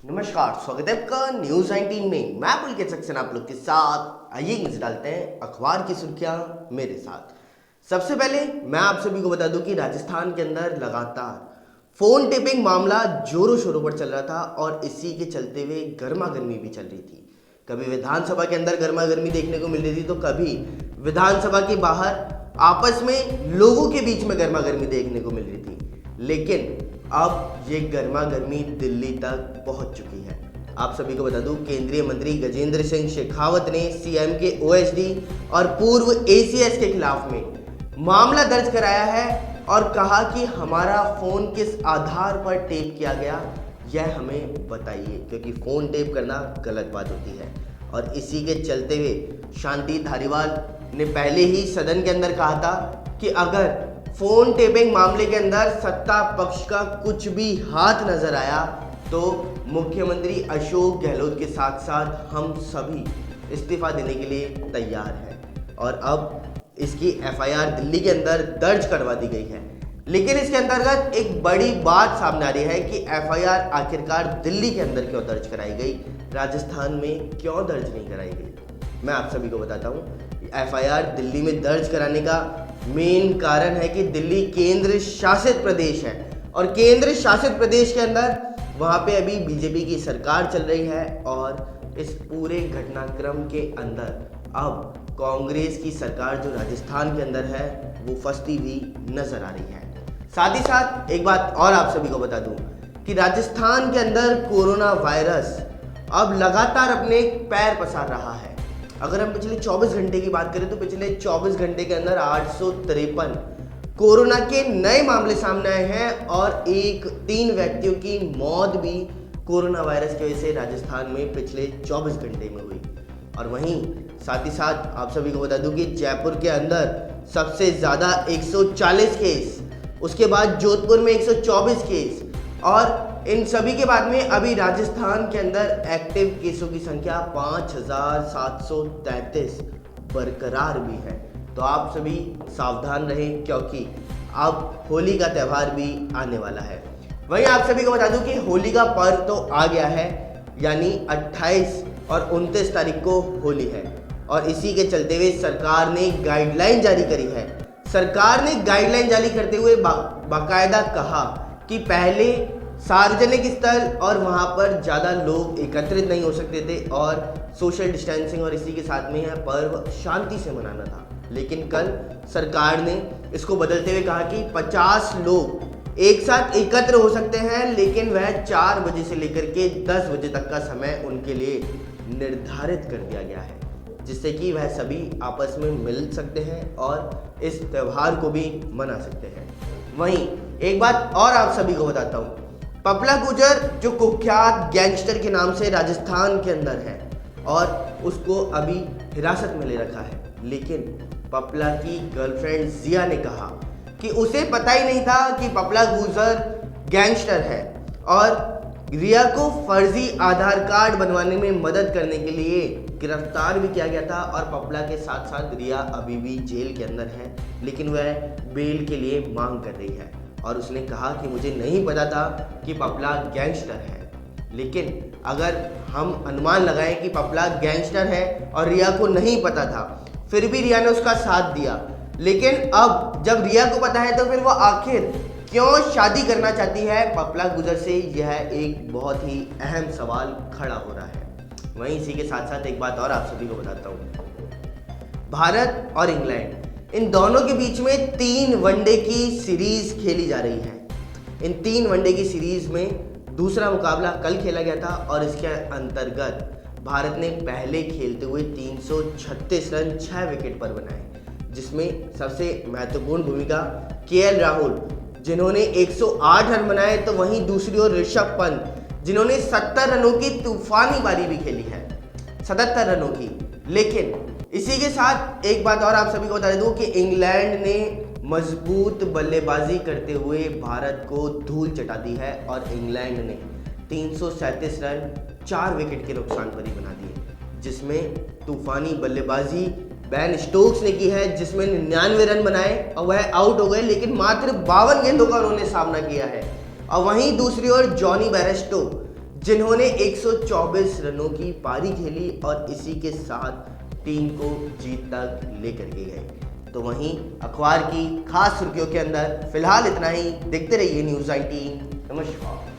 नमस्कार, स्वागत है आपका न्यूज 19 में। मैं पुलकित सक्सेना आप लोग के साथ। आइए नजर डालते हैं अखबार की सुर्खियां मेरे साथ। सबसे पहले मैं आप सभी को बता दूं कि राजस्थान के अंदर लगातार फोन टेपिंग मामला जोरों शोरों पर चल रहा था और इसी के चलते हुए गर्मा गर्मी भी चल रही थी। कभी विधानसभा के अंदर गर्मा गर्मी देखने को मिल रही थी तो कभी विधानसभा के बाहर आपस में लोगों के बीच में गर्मा गर्मी देखने को मिल रही थी। लेकिन अब ये गर्मा गर्मी दिल्ली तक पहुंच चुकी है। आप सभी को बता दूं, केंद्रीय मंत्री गजेंद्र सिंह शेखावत ने सीएम के ओएसडी और पूर्व एसीएस के खिलाफ में मामला दर्ज कराया है और कहा कि हमारा फोन किस आधार पर टेप किया गया यह हमें बताइए, क्योंकि फोन टेप करना गलत बात होती है। और इसी के चलते हुए शांति धारीवाल ने पहले ही सदन के अंदर कहा था कि अगर फोन टेपिंग मामले के अंदर सत्ता पक्ष का कुछ भी हाथ नजर आया तो मुख्यमंत्री अशोक गहलोत के साथ साथ हम सभी इस्तीफा देने के लिए तैयार हैं। और अब इसकी एफआईआर दिल्ली के अंदर दर्ज करवा दी गई है। लेकिन इसके अंतर्गत एक बड़ी बात सामने आ रही है कि एफआईआर आखिरकार दिल्ली के अंदर क्यों दर्ज कराई गई, राजस्थान में क्यों दर्ज नहीं कराई गई। मैं आप सभी को बताता हूँ, एफआईआर दिल्ली में दर्ज कराने का मेन कारण है कि दिल्ली केंद्र शासित प्रदेश है और केंद्र शासित प्रदेश के अंदर वहां पे अभी बीजेपी की सरकार चल रही है और इस पूरे घटनाक्रम के अंदर अब कांग्रेस की सरकार जो राजस्थान के अंदर है वो फंसती हुई नजर आ रही है। साथ ही साथ एक बात और आप सभी को बता दूं कि राजस्थान के अंदर कोरोना वायरस अब लगातार अपने पैर पसार रहा है। अगर हम पिछले 24 घंटे की बात करें तो पिछले 24 घंटे के अंदर 853 कोरोना के नए मामले सामने आए हैं और 3 व्यक्तियों की मौत भी कोरोना वायरस की वजह से राजस्थान में पिछले 24 घंटे में हुई। और वहीं साथ ही साथ आप सभी को बता दूं कि जयपुर के अंदर सबसे ज़्यादा 140 केस, उसके बाद जोधपुर में 124 केस और इन सभी के बाद में अभी राजस्थान के अंदर एक्टिव केसों की संख्या 5733 बरकरार भी है। तो आप सभी सावधान रहें क्योंकि अब होली का त्यौहार भी आने वाला है। वहीं आप सभी को बता दूं कि होली का पर्व तो आ गया है, यानी 28 और 29 तारीख को होली है और इसी के चलते हुए सरकार ने गाइडलाइन जारी करी है। सरकार ने गाइडलाइन जारी करते हुए बाकायदा कहा कि पहले सार्वजनिक स्थल और वहाँ पर ज़्यादा लोग एकत्रित नहीं हो सकते थे और सोशल डिस्टेंसिंग और इसी के साथ में यह पर्व शांति से मनाना था। लेकिन कल सरकार ने इसको बदलते हुए कहा कि 50 लोग एक साथ एकत्र हो सकते हैं, लेकिन वह 4 बजे से लेकर के 10 बजे तक का समय उनके लिए निर्धारित कर दिया गया है, जिससे कि वह सभी आपस में मिल सकते हैं और इस त्यौहार को भी मना सकते हैं। वहीं एक बात और आप सभी को बताता हूँ, पपला गुजर जो कुख्यात गैंगस्टर के नाम से राजस्थान के अंदर है और उसको अभी हिरासत में ले रखा है। लेकिन पपला की गर्लफ्रेंड जिया ने कहा कि उसे पता ही नहीं था कि पपला गुजर गैंगस्टर है और रिया को फर्जी आधार कार्ड बनवाने में मदद करने के लिए गिरफ्तार भी किया गया था। और पपला के साथ साथ रिया अभी भी जेल के अंदर है, लेकिन वह बेल के लिए मांग कर रही है और उसने कहा कि मुझे नहीं पता था कि पपला गैंगस्टर है। लेकिन अगर हम अनुमान लगाएं कि पपला गैंगस्टर है और रिया को नहीं पता था, फिर भी रिया ने उसका साथ दिया, लेकिन अब जब रिया को पता है तो फिर वो आखिर क्यों शादी करना चाहती है पपला गुजर से, यह एक बहुत ही अहम सवाल खड़ा हो रहा है। वहीं इसी के साथ साथ एक बात और आप सभी को बताता हूँ, भारत और इंग्लैंड इन दोनों के बीच में 3 वनडे की सीरीज खेली जा रही है। इन 3 वनडे की सीरीज में दूसरा मुकाबला कल खेला गया था और इसके अंतर्गत भारत ने पहले खेलते हुए 336 रन 6 विकेट पर बनाए, जिसमें सबसे महत्वपूर्ण भूमिका केएल राहुल जिन्होंने 108 रन बनाए, तो वहीं दूसरी ओर ऋषभ पंत जिन्होंने 70 रनों की तूफानी पारी भी खेली है, 77 रनों की। लेकिन इसी के साथ एक बात और आप सभी को बता दूं कि इंग्लैंड ने मजबूत बल्लेबाजी करते हुए भारत को धूल चटा दी है और इंग्लैंड ने 337 रन 4 विकेट के नुकसान पर ही बना दिए, जिसमें तूफानी बल्लेबाजी बेन स्टोक्स ने की है, जिसमें 99 रन बनाए और वह आउट हो गए, लेकिन मात्र 52 गेंदों का उन्होंने सामना किया है। और वहीं दूसरी ओर जॉनी बेयरस्टो, जिन्होंने 124 रनों की पारी खेली और इसी के साथ टीम को जीत तक लेकर के गए। तो वहीं अखबार की खास सुर्खियों के अंदर फिलहाल इतना ही। देखते रहिए न्यूज़ 18। नमस्कार।